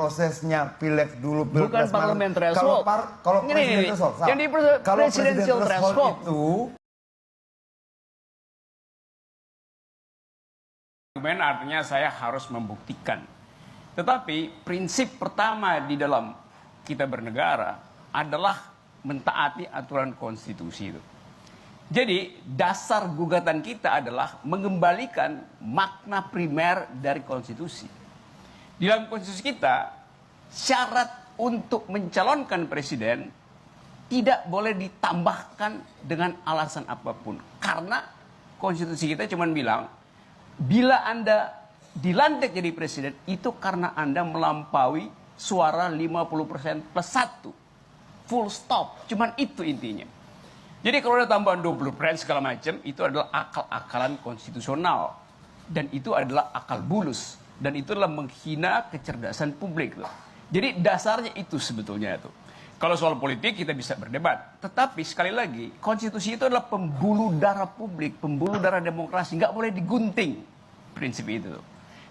prosesnya pileg dulu, bukan parlemen threshold. Kalau presiden threshold, yang di presidential threshold itu artinya saya harus membuktikan. Tetapi prinsip pertama di dalam kita bernegara adalah mentaati aturan konstitusi itu. Jadi dasar gugatan kita adalah mengembalikan makna primer dari konstitusi. Di dalam konstitusi kita, syarat untuk mencalonkan presiden tidak boleh ditambahkan dengan alasan apapun. Karena konstitusi kita cuma bilang, bila Anda dilantik jadi presiden, itu karena Anda melampaui suara 50% plus 1. Full stop. Cuman itu intinya. Jadi kalau ada tambahan 20% segala macam, itu adalah akal-akalan konstitusional. Dan itu adalah akal bulus. Dan itu adalah menghina kecerdasan publik. Tuh. Jadi dasarnya itu sebetulnya itu. Kalau soal politik kita bisa berdebat. Tetapi sekali lagi, konstitusi itu adalah pembuluh darah publik, pembuluh darah demokrasi. Nggak boleh digunting prinsip itu.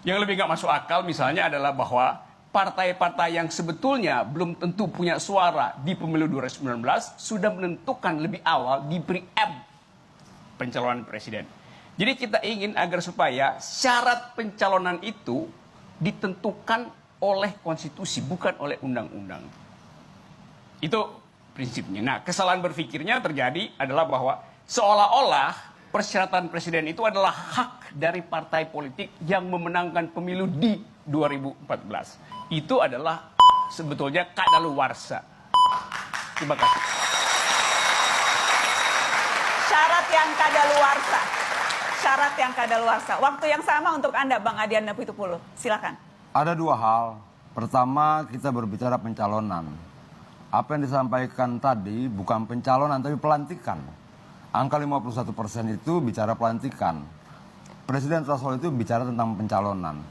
Yang lebih nggak masuk akal misalnya adalah bahwa partai-partai yang sebetulnya belum tentu punya suara di pemilu 2019 sudah menentukan lebih awal di preempt pencalonan presiden. Jadi kita ingin agar supaya syarat pencalonan itu ditentukan oleh konstitusi, bukan oleh undang-undang. Itu prinsipnya. Nah, kesalahan berpikirnya terjadi adalah bahwa seolah-olah persyaratan presiden itu adalah hak dari partai politik yang memenangkan pemilu di 2014. Itu adalah sebetulnya kadaluwarsa. Terima kasih. Syarat yang kadaluwarsa. Syarat yang kadaluwarsa. Waktu yang sama untuk Anda, Bang Adian Apitupulu. Silakan. ada dua hal. Pertama, kita berbicara pencalonan. Apa yang disampaikan tadi bukan pencalonan tapi pelantikan. Angka 51% itu bicara pelantikan. Presiden threshold itu bicara tentang pencalonan.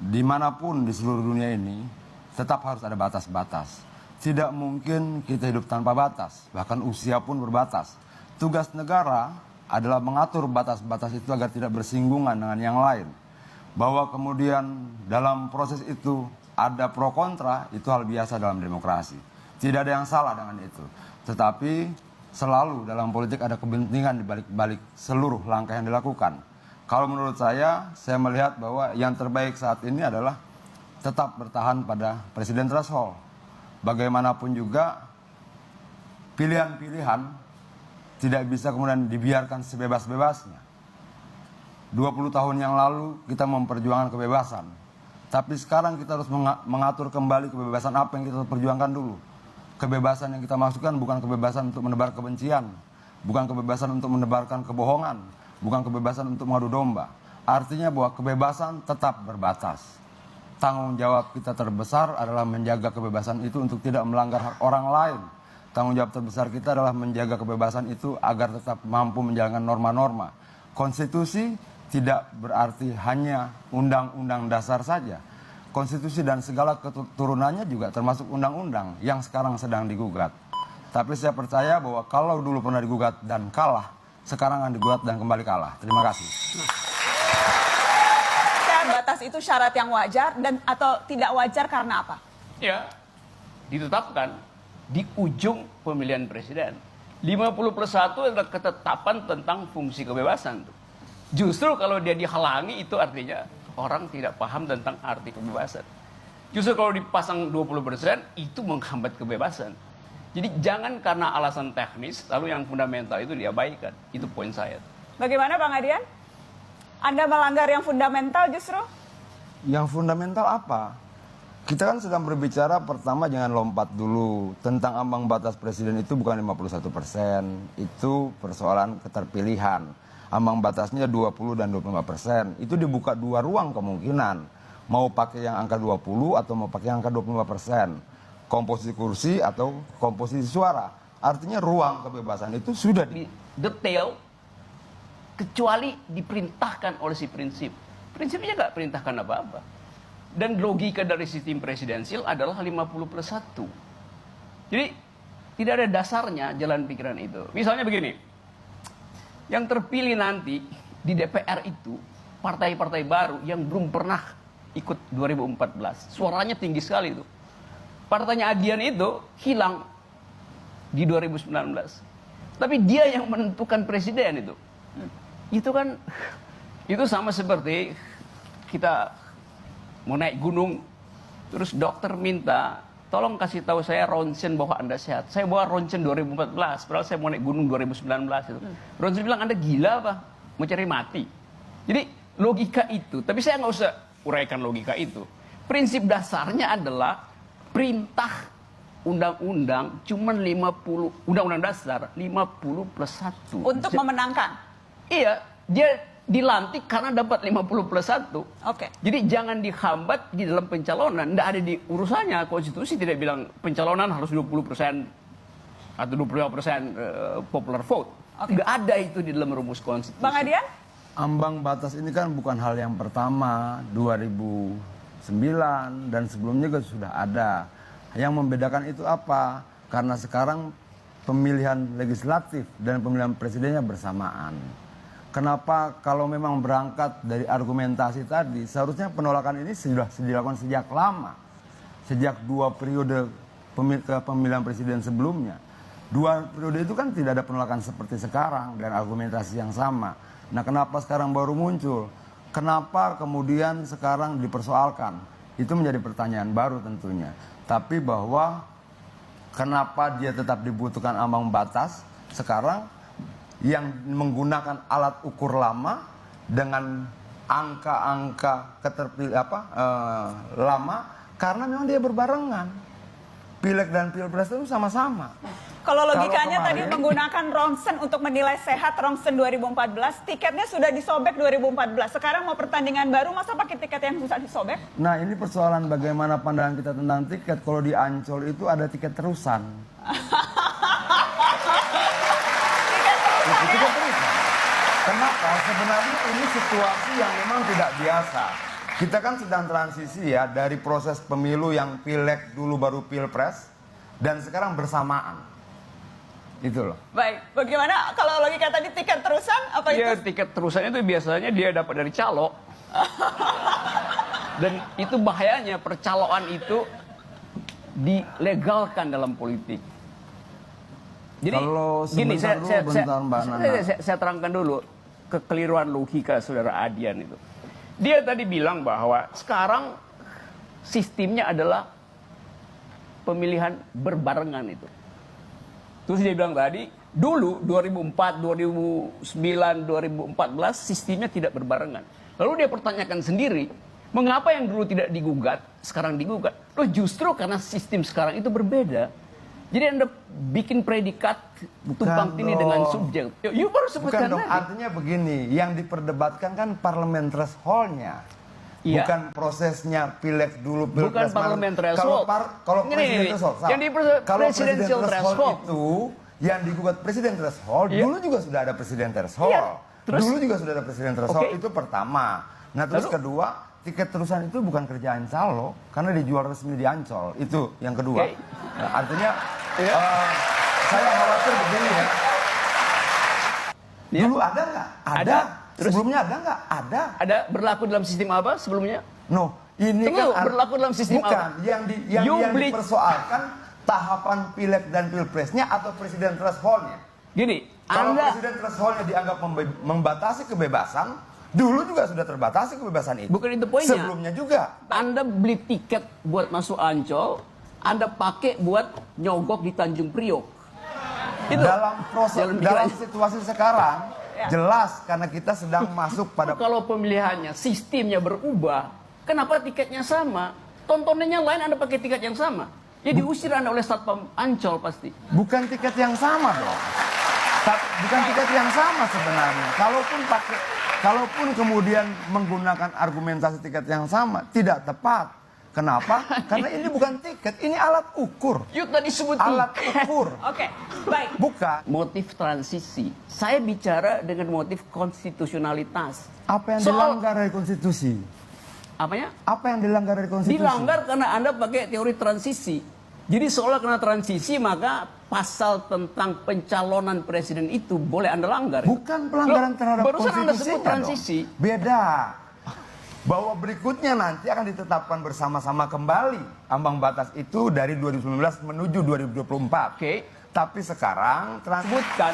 Dimanapun di seluruh dunia ini, tetap harus ada batas-batas. Tidak mungkin kita hidup tanpa batas, bahkan usia pun berbatas. Tugas negara adalah mengatur batas-batas itu agar tidak bersinggungan dengan yang lain. Bahwa kemudian dalam proses itu ada pro kontra, itu hal biasa dalam demokrasi. Tidak ada yang salah dengan itu. Tetapi selalu dalam politik ada kepentingan di balik-balik seluruh langkah yang dilakukan. Kalau menurut saya melihat bahwa yang terbaik saat ini adalah tetap bertahan pada presiden threshold. Bagaimanapun juga pilihan-pilihan tidak bisa kemudian dibiarkan sebebas-bebasnya. 20 tahun yang lalu kita memperjuangkan kebebasan. Tapi sekarang kita harus mengatur kembali kebebasan apa yang kita perjuangkan dulu. Kebebasan yang kita maksudkan bukan kebebasan untuk menebar kebencian, bukan kebebasan untuk menebarkan kebohongan, bukan kebebasan untuk mengadu domba. Artinya bahwa kebebasan tetap berbatas. Tanggung jawab kita terbesar adalah menjaga kebebasan itu untuk tidak melanggar hak orang lain. Tanggung jawab terbesar kita adalah menjaga kebebasan itu agar tetap mampu menjalankan norma-norma. Konstitusi tidak berarti hanya undang-undang dasar saja. Konstitusi dan segala keturunannya juga termasuk undang-undang yang sekarang sedang digugat. Tapi saya percaya bahwa kalau dulu pernah digugat dan kalah, sekarang akan digugat dan kembali kalah. Terima kasih. Batas itu syarat yang wajar dan atau tidak wajar karena apa? Ya, ditetapkan di ujung pemilihan presiden. 50+1 adalah ketetapan tentang fungsi kebebasan. Justru kalau dia dihalangi itu artinya orang tidak paham tentang arti kebebasan. Justru kalau dipasang 20% itu menghambat kebebasan. Jadi jangan karena alasan teknis lalu yang fundamental itu diabaikan. Itu poin saya. Bagaimana Bang Adian? Anda melanggar yang fundamental justru? Yang fundamental apa? Kita kan sedang berbicara pertama jangan lompat dulu. Tentang ambang batas presiden itu bukan 51%. Itu persoalan keterpilihan. Ambang batasnya 20 dan 25%. Itu dibuka dua ruang kemungkinan. Mau pakai yang angka 20 atau mau pakai yang angka 25%. Komposisi kursi atau komposisi suara. Artinya ruang kebebasan itu sudah Di detail kecuali diperintahkan oleh si prinsip. Prinsipnya nggak perintahkan apa-apa. Dan logika dari sistem presidensial adalah 50+1. Jadi tidak ada dasarnya jalan pikiran itu. Misalnya begini, yang terpilih nanti di DPR itu partai-partai baru yang belum pernah ikut 2014. Suaranya tinggi sekali itu. Partainya Adian itu hilang di 2019. Tapi dia yang menentukan presiden itu. Itu kan, itu sama seperti kita mau naik gunung, terus dokter minta, tolong kasih tahu saya ronsen bahwa Anda sehat. Saya bawa ronsen 2014, padahal saya mau naik gunung 2019 itu. Ronsen bilang, Anda gila apa? Mau cari mati. Jadi logika itu, tapi saya nggak usah uraikan logika itu. Prinsip dasarnya adalah perintah undang-undang cuman 50, undang-undang dasar 50+1. Untuk memenangkan. Iya, dia dilantik karena dapat 50+1. Oke. Jadi jangan dihambat di dalam pencalonan. Tidak ada di urusannya. Konstitusi tidak bilang pencalonan harus 20% atau 25% popular vote. Oke. Nggak ada itu di dalam rumus konstitusi. Bang Adian? Ambang batas ini kan bukan hal yang pertama, 2009 dan sebelumnya juga sudah ada. Yang membedakan itu apa? Karena sekarang pemilihan legislatif dan pemilihan presidennya bersamaan. Kenapa kalau memang berangkat dari argumentasi tadi, seharusnya penolakan ini sudah dilakukan sejak lama. Sejak 2 periode pemilihan presiden sebelumnya. 2 periode itu kan tidak ada penolakan seperti sekarang dan argumentasi yang sama. Nah, kenapa sekarang baru muncul? Kenapa kemudian sekarang dipersoalkan? Itu menjadi pertanyaan baru tentunya. Tapi bahwa kenapa dia tetap dibutuhkan ambang batas sekarang yang menggunakan alat ukur lama dengan angka-angka lama karena memang dia berbarengan. Pileg dan Pilpres itu sama-sama. Kalau logikanya Kalau tadi kemarin- menggunakan ronsen untuk menilai sehat ronsen 2014, tiketnya sudah disobek 2014. Sekarang mau pertandingan baru, masa pakai tiket yang susah disobek? Nah, ini persoalan bagaimana pandangan kita tentang tiket. Kalau di Ancol itu ada tiket terusan. Tiket terusan. Kenapa? Sebenarnya ini situasi yang memang tidak biasa. Kita kan sedang transisi ya dari proses pemilu yang pileg dulu baru pilpres dan sekarang bersamaan. Itu loh. Baik, bagaimana kalau logika tadi tiket terusan? Apa Ya, itu? tiket terusan itu biasanya dia dapat dari calo. Dan itu bahayanya, percaloan itu dilegalkan dalam politik. Jadi Kalau gini, sebentar dulu, bentar, Mbak Nana. saya terangkan dulu kekeliruan logika saudara Adian itu. Dia tadi bilang bahwa sekarang sistemnya adalah pemilihan berbarengan itu. Terus dia bilang tadi, dulu 2004, 2009, 2014 sistemnya tidak berbarengan. Lalu dia pertanyakan sendiri, mengapa yang dulu tidak digugat, sekarang digugat? Loh, justru karena sistem sekarang itu berbeda. Jadi Anda bikin predikat tumpang tindih dengan subjek. You baru Bukan sebutkan dong, tadi. artinya begini, yang diperdebatkan kan parlemen threshold-nya. Iya. Bukan prosesnya pileg dulu, Bukan pilpres. parlemen Kalau threshold. kalau Ini, presiden threshold, salah. yang di Kalau presidential threshold. itu yang digugat presiden threshold, Iya. dulu juga sudah ada presiden threshold. Iya. Terus? Dulu juga sudah ada presiden threshold, Oke. itu pertama. Nah, terus Lalu? kedua, tiket terusan itu bukan kerjaan calo, karena dijual resmi di Ancol. Itu yang kedua. Oke. Nah, artinya, Iya. saya khawatir begini ya. Iya. Dulu ada nggak? Ada. Terus? Sebelumnya ada nggak? Ada. Ada berlaku dalam sistem apa sebelumnya? No, ini Tunggu, kan berlaku dalam sistem bukan apa? yang You bleed- dipersoalkan tahapan pileg dan pilpresnya atau presiden thresholdnya. Gini, Kalau Anda presiden thresholdnya dianggap membatasi kebebasan, dulu juga sudah terbatasi kebebasan itu. Bukan itu poinnya. Sebelumnya juga. Anda beli tiket buat masuk Ancol, Anda pakai buat nyogok di Tanjung Priok. Itu. Dalam proses, Jalan dalam pikirannya. situasi sekarang, Ya. jelas karena kita sedang masuk pada Kalau pemilihannya, sistemnya berubah, kenapa tiketnya sama? Tontonannya lain, Anda pakai tiket yang sama. Ya diusir Anda oleh Satpam Ancol pasti. bukan tiket yang sama dong. Bukan tiket yang sama sebenarnya. Kalaupun kemudian menggunakan argumentasi tiket yang sama, tidak tepat. Kenapa? Karena ini bukan tiket, ini alat ukur. Yuk tadi sebut Alat tiket. ukur. Oke, baik. Bukan. Motif transisi. Saya bicara dengan motif konstitusionalitas. Apa yang Soal- dilanggar dari konstitusi? Apanya? Apa yang dilanggar dari konstitusi? Dilanggar karena Anda pakai teori transisi. Jadi seolah karena transisi maka pasal tentang pencalonan presiden itu boleh Anda langgar. Bukan pelanggaran Loh, terhadap barusan Anda sebut konstitusinya transisi. dong. Beda. bahwa berikutnya nanti akan ditetapkan bersama-sama kembali ambang batas itu dari 2019 menuju 2024. Oke. Tapi sekarang Sebutkan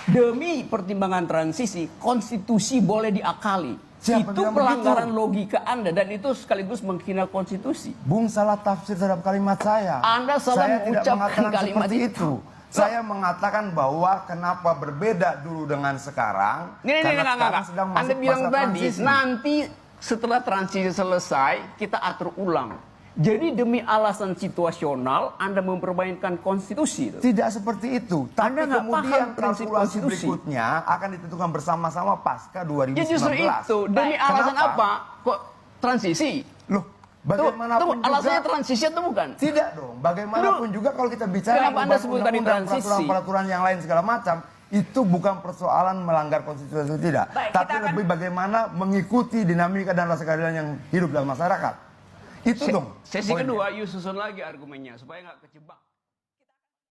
demi pertimbangan transisi, konstitusi boleh diakali. Siapa Itu bilang pelanggaran begitu? logika Anda dan itu sekaligus menghina konstitusi. Bung salah tafsir terhadap kalimat saya. Anda salah Saya tidak mengucapkan mengatakan kalimat seperti itu. Saya mengatakan bahwa kenapa berbeda dulu dengan sekarang. Ini karena enggak. sekarang sedang masuk Anda bilang masa tadi, transisi. nanti setelah transisi selesai, kita atur ulang. Jadi demi alasan situasional, Anda mempermainkan konstitusi. Tidak seperti itu. Tapi Anda nggak kemudian paham prinsip kalkulasi konstitusi. berikutnya akan ditentukan bersama-sama pasca 2019. Ya justru itu. Demi Baik, alasan kenapa? apa? Kok transisi? Loh, bagaimanapun juga. Alasannya transisi atau bukan? Tidak dong. Bagaimanapun juga kalau kita bicara Kenapa Anda sebut tadi undang-undang, transisi? peraturan-peraturan yang lain segala macam, itu bukan persoalan melanggar konstitusi atau tidak. Baik, Tapi kita akan- lebih bagaimana mengikuti dinamika dan rasa keadilan yang hidup dalam masyarakat. Itu dong. Sesi poinnya. kedua, you susun lagi argumennya supaya nggak kejebak.